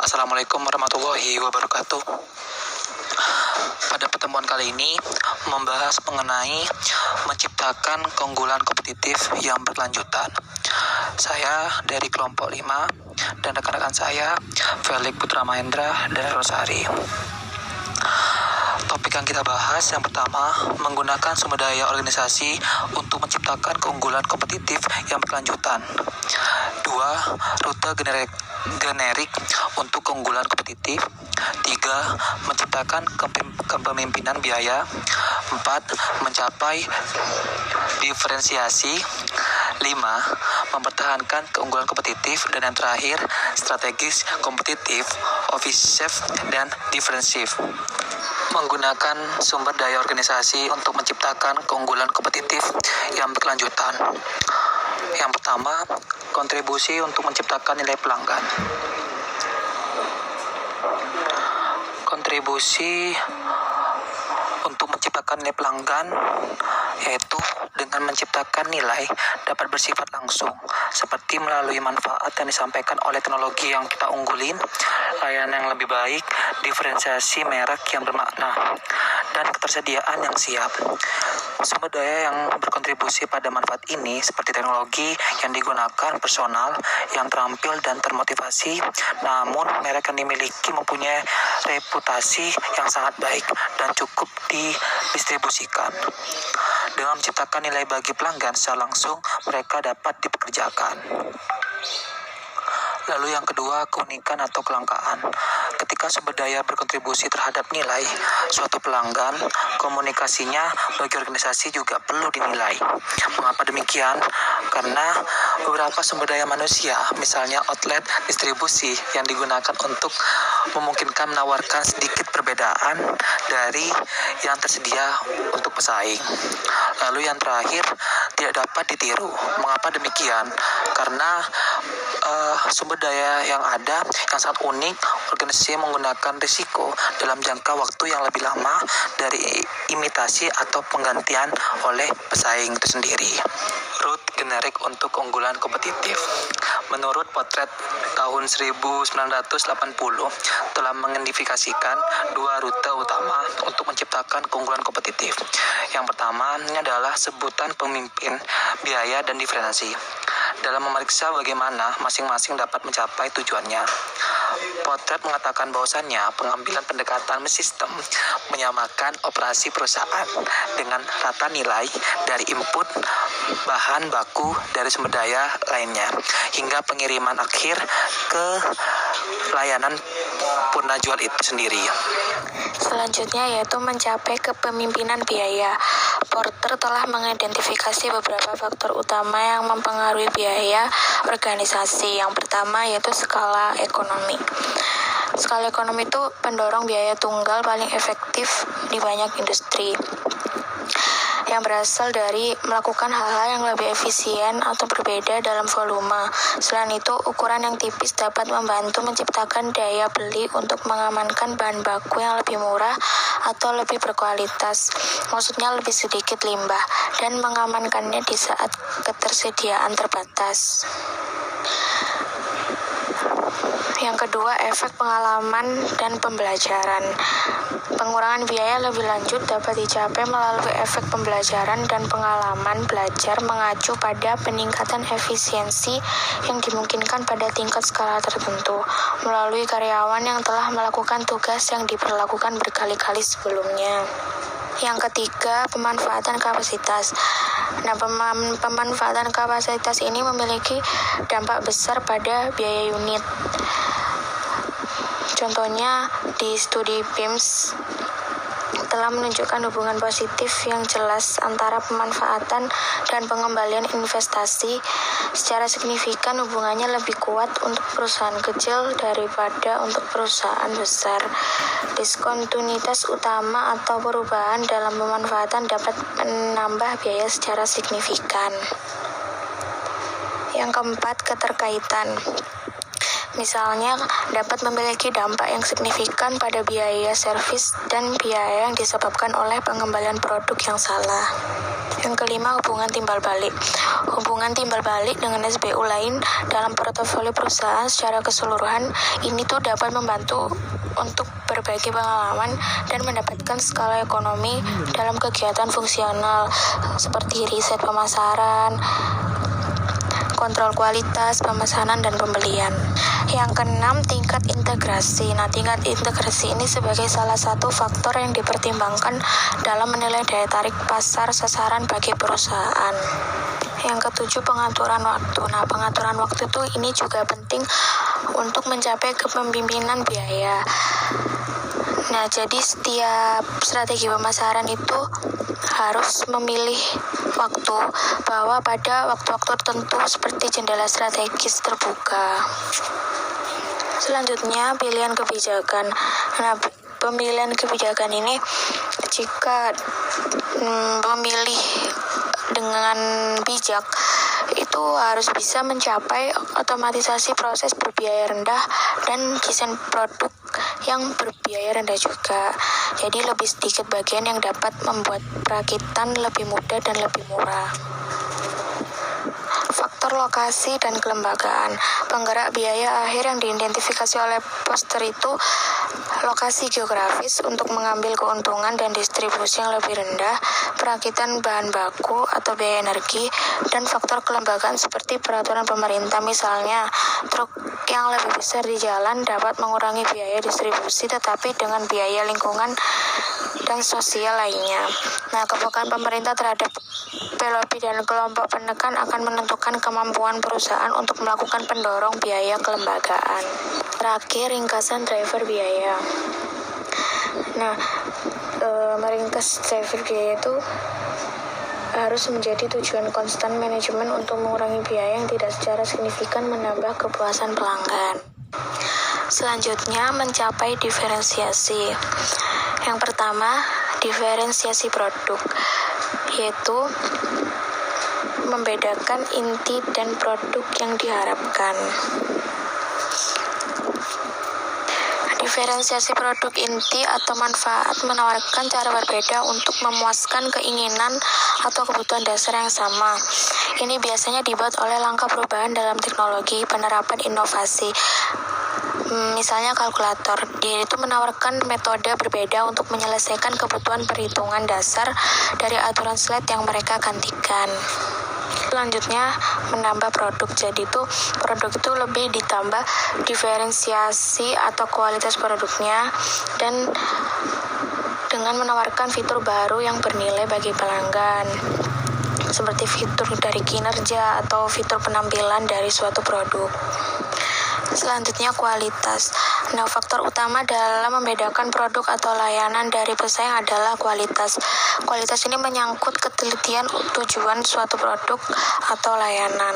Assalamualaikum warahmatullahi wabarakatuh. Pada pertemuan kali ini membahas mengenai menciptakan keunggulan kompetitif yang berkelanjutan. Saya dari kelompok 5 dan rekan-rekan saya Felix Putra Mahendra dan Rosari. Topik yang kita bahas yang pertama, menggunakan sumber daya organisasi untuk menciptakan keunggulan kompetitif yang berkelanjutan. 2. Rute generik untuk keunggulan kompetitif. 3. Menciptakan kepemimpinan biaya. 4. Mencapai diferensiasi. 5. Mempertahankan keunggulan kompetitif. Dan yang terakhir, strategis, kompetitif, offensive, dan defensif. Menggunakan sumber daya organisasi untuk menciptakan keunggulan kompetitif yang berkelanjutan. Yang pertama, kontribusi untuk menciptakan nilai pelanggan. Kontribusi untuk menciptakan nilai pelanggan yaitu dengan menciptakan nilai dapat bersifat langsung, seperti melalui manfaat yang disampaikan oleh teknologi yang kita unggulin, layanan yang lebih baik, diferensiasi merek yang bermakna, dan ketersediaan yang siap. Sumber daya yang berkontribusi pada manfaat ini seperti teknologi yang digunakan personal yang terampil dan termotivasi, namun merek yang dimiliki mempunyai reputasi yang sangat baik dan cukup didistribusikan. Dengan menciptakan nilai bagi pelanggan secara langsung, mereka dapat dipekerjakan. Lalu yang kedua, keunikan atau kelangkaan. Ketika sumber daya berkontribusi terhadap nilai suatu pelanggan, komunikasinya bagi organisasi juga perlu dinilai. Mengapa demikian? Karena beberapa sumber daya manusia, misalnya outlet distribusi yang digunakan untuk memungkinkan menawarkan sedikit perbedaan dari yang tersedia untuk pesaing. Lalu yang terakhir, tidak dapat ditiru. Mengapa demikian? Karena sumber daya yang ada yang sangat unik, organisasi menggunakan risiko dalam jangka waktu yang lebih lama dari imitasi atau penggantian oleh pesaing itu sendiri. Route generik untuk keunggulan kompetitif. Menurut potret tahun 1980 telah mengidentifikasikan dua rute utama untuk menciptakan keunggulan kompetitif. Yang pertama ini adalah sebutan pemimpin, biaya, dan diferensiasi. Dalam memeriksa bagaimana masing-masing dapat mencapai tujuannya. Potret mengatakan bahwasannya pengambilan pendekatan sistem menyamakan operasi perusahaan dengan rata nilai dari input bahan baku dari sumber daya lainnya hingga pengiriman akhir ke layanan purna jual itu sendiri. Selanjutnya yaitu mencapai kepemimpinan biaya. Porter telah mengidentifikasi beberapa faktor utama yang mempengaruhi biaya organisasi. Yang pertama yaitu skala ekonomi. Skala ekonomi itu pendorong biaya tunggal paling efektif di banyak industri, yang berasal dari melakukan hal-hal yang lebih efisien atau berbeda dalam volume. Selain itu, ukuran yang tipis dapat membantu menciptakan daya beli untuk mengamankan bahan baku yang lebih murah atau lebih berkualitas, maksudnya lebih sedikit limbah, dan mengamankannya di saat ketersediaan terbatas. Yang kedua, efek pengalaman dan pembelajaran. Pengurangan biaya lebih lanjut dapat dicapai melalui efek pembelajaran dan pengalaman belajar mengacu pada peningkatan efisiensi yang dimungkinkan pada tingkat skala tertentu melalui karyawan yang telah melakukan tugas yang diperlakukan berkali-kali sebelumnya. Yang ketiga, pemanfaatan kapasitas. Nah, pemanfaatan kapasitas ini memiliki dampak besar pada biaya unit. Contohnya di studi PIMS telah menunjukkan hubungan positif yang jelas antara pemanfaatan dan pengembalian investasi. Secara signifikan hubungannya lebih kuat untuk perusahaan kecil daripada untuk perusahaan besar. Diskontinuitas utama atau perubahan dalam pemanfaatan dapat menambah biaya secara signifikan. Yang keempat, keterkaitan. Misalnya, dapat memiliki dampak yang signifikan pada biaya servis dan biaya yang disebabkan oleh pengembalian produk yang salah. Yang kelima, hubungan timbal balik. Hubungan timbal balik dengan SBU lain dalam portofolio perusahaan secara keseluruhan ini tuh dapat membantu untuk berbagi pengalaman dan mendapatkan skala ekonomi dalam kegiatan fungsional seperti riset pemasaran, kontrol kualitas, pemesanan, dan pembelian. Yang keenam, tingkat integrasi. Nah, tingkat integrasi ini sebagai salah satu faktor yang dipertimbangkan dalam menilai daya tarik pasar sasaran bagi perusahaan. Yang ketujuh, pengaturan waktu. Nah, pengaturan waktu itu ini juga penting untuk mencapai kepemimpinan biaya. Nah, jadi setiap strategi pemasaran itu harus memilih waktu, bahwa pada waktu-waktu tertentu seperti jendela strategis terbuka. Selanjutnya, pilihan kebijakan. Nah, pemilihan kebijakan ini jika memilih dengan bijak itu harus bisa mencapai otomatisasi proses berbiaya rendah dan desain produk yang berbiaya rendah juga. Jadi lebih sedikit bagian yang dapat membuat perakitan lebih mudah dan lebih murah. Faktor lokasi dan kelembagaan. Penggerak biaya akhir yang diidentifikasi oleh Foster itu lokasi geografis untuk mengambil keuntungan dan distribusi yang lebih rendah, perakitan bahan baku atau biaya energi, dan faktor kelembagaan seperti peraturan pemerintah. Misalnya, truk yang lebih besar di jalan dapat mengurangi biaya distribusi tetapi dengan biaya lingkungan dan sosial lainnya. Nah, kepekaan pemerintah terhadap pelobi dan kelompok penekan akan menentukan kemampuan perusahaan untuk melakukan pendorong biaya kelembagaan. Terakhir, ringkasan driver biaya. Nah, meringkas driver biaya itu harus menjadi tujuan konstan manajemen untuk mengurangi biaya yang tidak secara signifikan menambah kepuasan pelanggan. Selanjutnya, mencapai diferensiasi. Yang pertama, diferensiasi produk, yaitu membedakan inti dan produk yang diharapkan. Diferensiasi produk inti atau manfaat menawarkan cara berbeda untuk memuaskan keinginan atau kebutuhan dasar yang sama. Ini biasanya dibuat oleh langkah perubahan dalam teknologi, penerapan inovasi. Misalnya kalkulator, dia itu menawarkan metode berbeda untuk menyelesaikan kebutuhan perhitungan dasar dari aturan slide yang mereka gantikan. Selanjutnya, menambah produk. Jadi produk itu lebih ditambah diferensiasi atau kualitas produknya dan dengan menawarkan fitur baru yang bernilai bagi pelanggan, seperti fitur dari kinerja atau fitur penampilan dari suatu produk. Selanjutnya, kualitas. Nah, faktor utama dalam membedakan produk atau layanan dari pesaing adalah kualitas. Kualitas ini menyangkut ketelitian tujuan suatu produk atau layanan.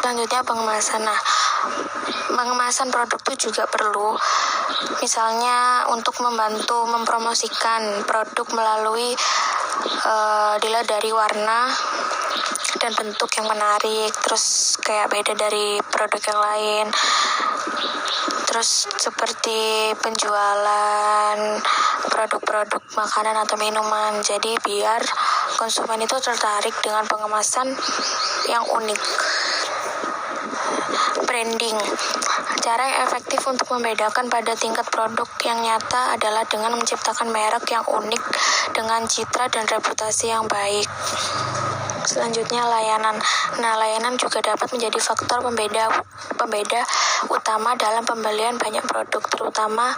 Selanjutnya, pengemasan. Nah, pengemasan produk itu juga perlu, misalnya untuk membantu mempromosikan produk melalui dilihat dari warna dan bentuk yang menarik, terus kayak beda dari produk yang lain, terus seperti penjualan produk-produk makanan atau minuman. Jadi biar konsumen itu tertarik dengan pengemasan yang unik. Branding. Cara yang efektif untuk membedakan pada tingkat produk yang nyata adalah dengan menciptakan merek yang unik dengan citra dan reputasi yang baik. Selanjutnya, layanan. Nah, layanan juga dapat menjadi faktor pembeda utama dalam pembelian banyak produk, terutama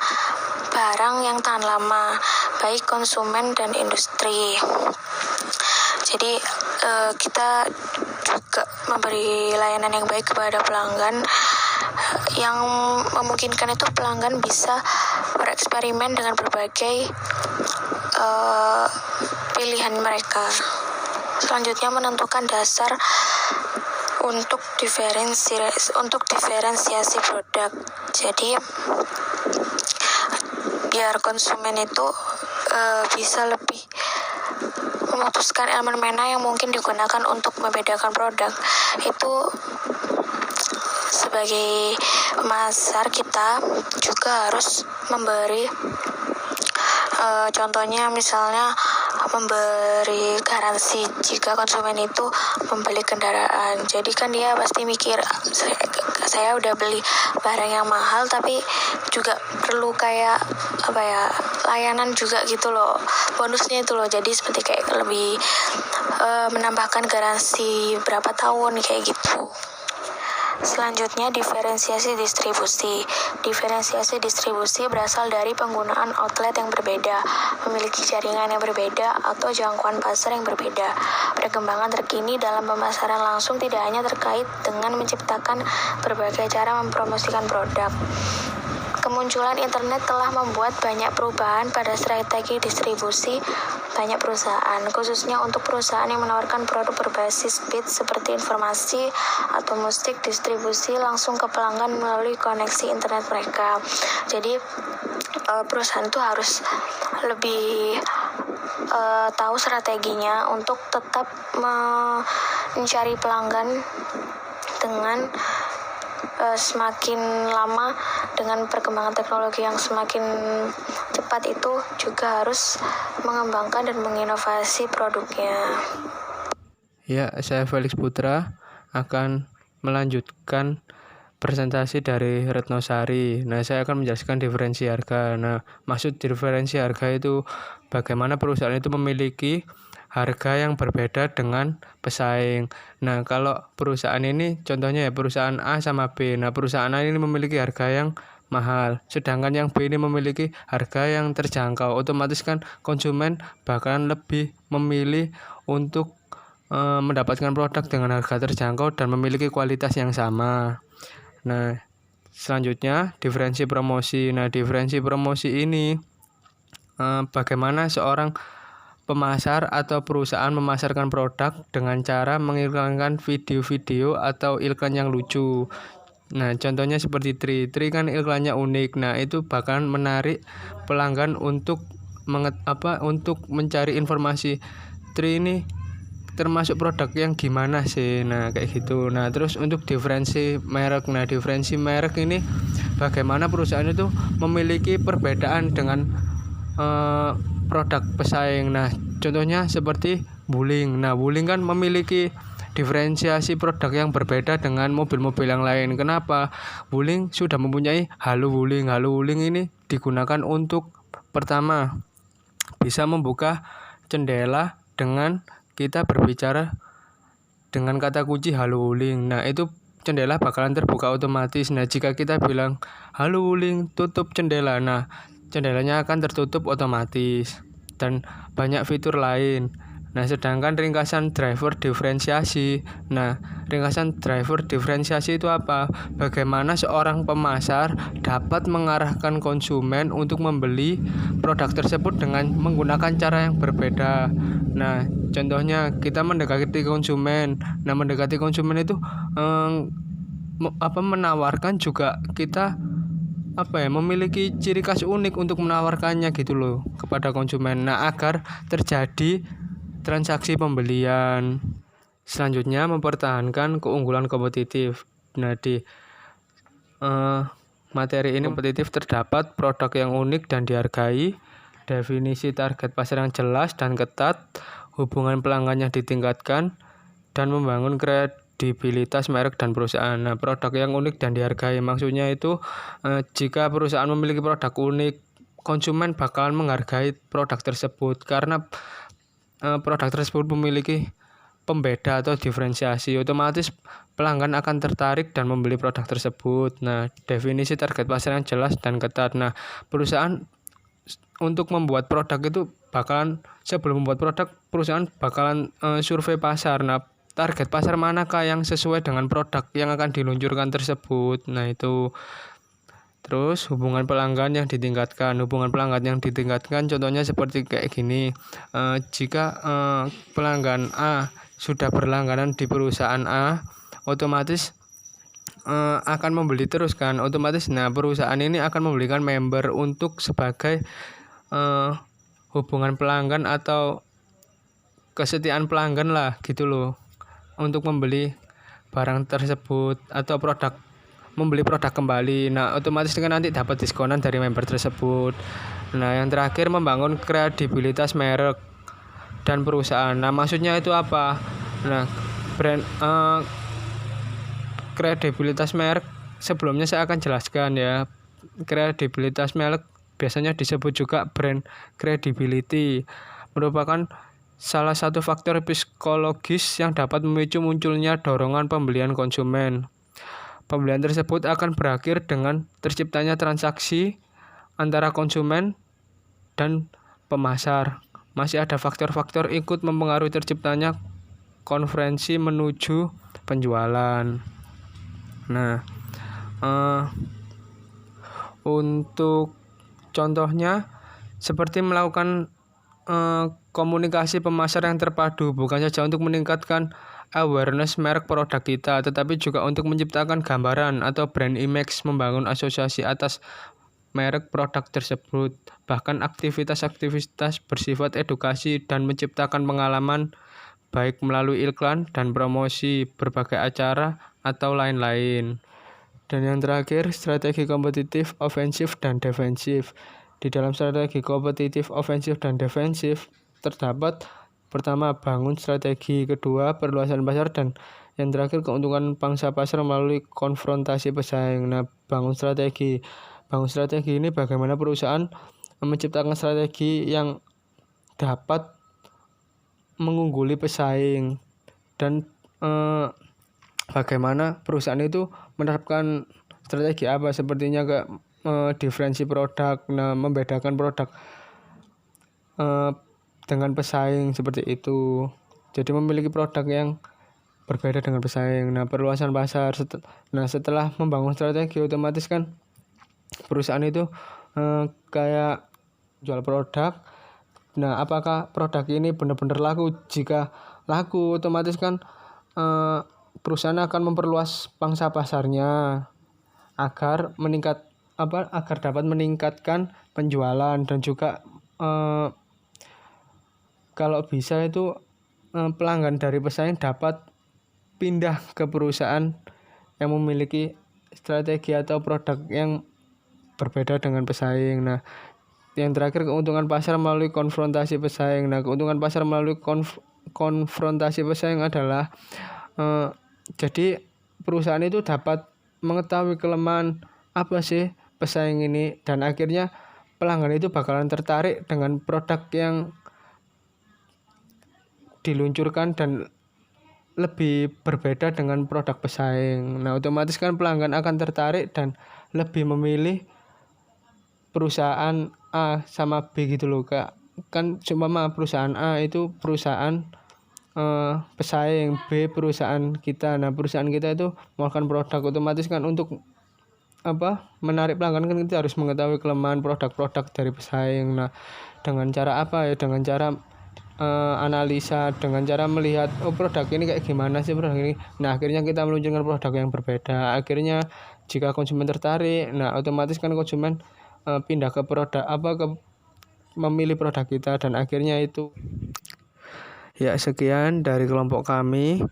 barang yang tahan lama, baik konsumen dan industri. Jadi, kita juga memberi layanan yang baik kepada pelanggan, yang memungkinkan itu pelanggan bisa bereksperimen dengan berbagai pilihan mereka. Selanjutnya, menentukan dasar untuk diferensiasi produk. Jadi biar konsumen itu bisa lebih memutuskan elemen mana yang mungkin digunakan untuk membedakan produk. Itu sebagai pemasar kita juga harus memberi contohnya misalnya memberi garansi jika konsumen itu membeli kendaraan. Jadi kan dia pasti mikir saya udah beli barang yang mahal tapi juga perlu kayak layanan juga gitu loh, bonusnya itu loh. Jadi seperti kayak lebih menambahkan garansi berapa tahun kayak gitu. Selanjutnya, diferensiasi distribusi. Diferensiasi distribusi berasal dari penggunaan outlet yang berbeda, memiliki jaringan yang berbeda, atau jangkauan pasar yang berbeda. Perkembangan terkini dalam pemasaran langsung tidak hanya terkait dengan menciptakan berbagai cara mempromosikan produk. Kemunculan internet telah membuat banyak perubahan pada strategi distribusi banyak perusahaan, khususnya untuk perusahaan yang menawarkan produk berbasis bit seperti informasi atau musik. Distribusi langsung ke pelanggan melalui koneksi internet mereka. Jadi perusahaan itu harus lebih tahu strateginya untuk tetap mencari pelanggan dengan semakin lama dengan perkembangan teknologi yang semakin cepat itu juga harus mengembangkan dan menginovasi produknya. Ya, saya Felix Putra akan melanjutkan presentasi dari Retno Sari. Nah, saya akan menjelaskan diferensi harga. Nah, maksud diferensi harga itu bagaimana perusahaan itu memiliki harga yang berbeda dengan pesaing. Nah, kalau perusahaan ini contohnya ya perusahaan A sama B. Nah, perusahaan A ini memiliki harga yang mahal, sedangkan yang B ini memiliki harga yang terjangkau. Otomatis kan konsumen bakalan lebih memilih untuk mendapatkan produk dengan harga terjangkau dan memiliki kualitas yang sama. Nah, selanjutnya diferensi promosi. Nah, diferensi promosi ini bagaimana seorang pemasar atau perusahaan memasarkan produk dengan cara mengiklankan video-video atau iklan yang lucu. Nah, contohnya seperti Tri kan iklannya unik. Nah, itu bakalan menarik pelanggan untuk untuk mencari informasi Tri ini termasuk produk yang gimana sih. Nah, kayak gitu. Nah, terus untuk diferensi merek. Nah, diferensi merek ini bagaimana perusahaan itu memiliki perbedaan dengan produk pesaing. Nah, contohnya seperti Wuling. Nah, Wuling kan memiliki diferensiasi produk yang berbeda dengan mobil-mobil yang lain. Kenapa? Wuling sudah mempunyai Halo Wuling. Halo Wuling ini digunakan untuk pertama bisa membuka jendela dengan kita berbicara dengan kata kunci Halo Wuling. Nah, itu jendela bakalan terbuka otomatis. Nah, jika kita bilang Halo Wuling, tutup jendela. Nah, jendelanya akan tertutup otomatis dan banyak fitur lain. Nah, sedangkan ringkasan driver diferensiasi. Nah, ringkasan driver diferensiasi itu apa? Bagaimana seorang pemasar dapat mengarahkan konsumen untuk membeli produk tersebut dengan menggunakan cara yang berbeda. Nah, contohnya kita mendekati konsumen. Nah, mendekati konsumen itu menawarkan juga kita memiliki ciri khas unik untuk menawarkannya gitu loh kepada konsumen. Nah, agar terjadi transaksi pembelian. Selanjutnya, mempertahankan keunggulan kompetitif. Nah, di materi ini kompetitif terdapat produk yang unik dan dihargai, definisi target pasar yang jelas dan ketat, hubungan pelanggan yang ditingkatkan, dan membangun kredibilitas merek dan perusahaan. Nah, produk yang unik dan dihargai maksudnya itu jika perusahaan memiliki produk unik, konsumen bakalan menghargai produk tersebut karena produk tersebut memiliki pembeda atau diferensiasi. Otomatis pelanggan akan tertarik dan membeli produk tersebut. Nah, definisi target pasar yang jelas dan ketat. Nah, perusahaan untuk membuat produk itu sebelum membuat produk, perusahaan bakalan survei pasar. Nah, target pasar manakah yang sesuai dengan produk yang akan diluncurkan tersebut. Nah, itu. Terus hubungan pelanggan yang ditingkatkan. Hubungan pelanggan yang ditingkatkan contohnya seperti kayak gini. Jika pelanggan A sudah berlangganan di perusahaan A, otomatis akan membeli terus kan. Otomatis perusahaan ini akan memberikan member untuk sebagai hubungan pelanggan atau kesetiaan pelanggan lah gitu loh, untuk membeli barang tersebut atau produk membeli produk kembali. Nah, otomatis kan nanti dapat diskonan dari member tersebut. Nah, yang terakhir membangun kredibilitas merek dan perusahaan. Nah, maksudnya itu apa? Nah, kredibilitas merek sebelumnya saya akan jelaskan ya. Kredibilitas merek biasanya disebut juga brand credibility, merupakan salah satu faktor psikologis yang dapat memicu munculnya dorongan pembelian konsumen. Pembelian tersebut akan berakhir dengan terciptanya transaksi antara konsumen dan pemasar. Masih ada faktor-faktor ikut mempengaruhi terciptanya konferensi menuju penjualan. Nah, untuk contohnya seperti melakukan komunikasi pemasar yang terpadu, bukan saja untuk meningkatkan awareness merek produk kita, tetapi juga untuk menciptakan gambaran atau brand image, membangun asosiasi atas merek produk tersebut. Bahkan aktivitas-aktivitas bersifat edukasi dan menciptakan pengalaman baik melalui iklan dan promosi, berbagai acara, atau lain-lain. Dan yang terakhir, strategi kompetitif, ofensif, dan defensif. Di dalam strategi kompetitif, ofensif, dan defensif terdapat pertama, bangun strategi, kedua, perluasan pasar, dan yang terakhir, keuntungan pangsa pasar melalui konfrontasi pesaing. Nah, bangun strategi. Bangun strategi ini bagaimana perusahaan menciptakan strategi yang dapat mengungguli pesaing, dan bagaimana perusahaan itu menerapkan strategi apa, sepertinya ke diferensi produk, nah membedakan produk dengan pesaing seperti itu. Jadi memiliki produk yang berbeda dengan pesaing. Nah, perluasan pasar. Setelah membangun strategi, otomatis kan perusahaan itu kayak jual produk. Nah, apakah produk ini benar-benar laku? Jika laku, otomatis kan perusahaan akan memperluas pangsa pasarnya agar dapat meningkatkan penjualan, dan juga kalau bisa itu pelanggan dari pesaing dapat pindah ke perusahaan yang memiliki strategi atau produk yang berbeda dengan pesaing. Nah, yang terakhir, keuntungan pasar melalui konfrontasi pesaing. Nah, keuntungan pasar melalui konfrontasi pesaing adalah jadi perusahaan itu dapat mengetahui kelemahan apa sih pesaing ini, dan akhirnya pelanggan itu bakalan tertarik dengan produk yang diluncurkan dan lebih berbeda dengan produk pesaing. Nah, otomatis kan pelanggan akan tertarik dan lebih memilih perusahaan A sama B gitu loh, Kak. Kan cuma perusahaan A itu perusahaan pesaing, B perusahaan kita. Nah, perusahaan kita itu melakukan produk, otomatis kan untuk menarik pelanggan kan kita harus mengetahui kelemahan produk-produk dari pesaing. Nah, dengan cara apa ya? Dengan cara analisa, dengan cara melihat produk ini kayak gimana sih produk ini. Nah, akhirnya kita meluncurkan produk yang berbeda. Akhirnya jika konsumen tertarik, nah otomatis kan konsumen pindah ke produk memilih produk kita, dan akhirnya itu. Ya, sekian dari kelompok kami.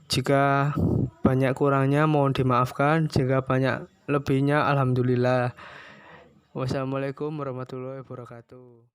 Jika banyak kurangnya mohon dimaafkan, jika banyak lebihnya alhamdulillah. Wassalamualaikum warahmatullahi wabarakatuh.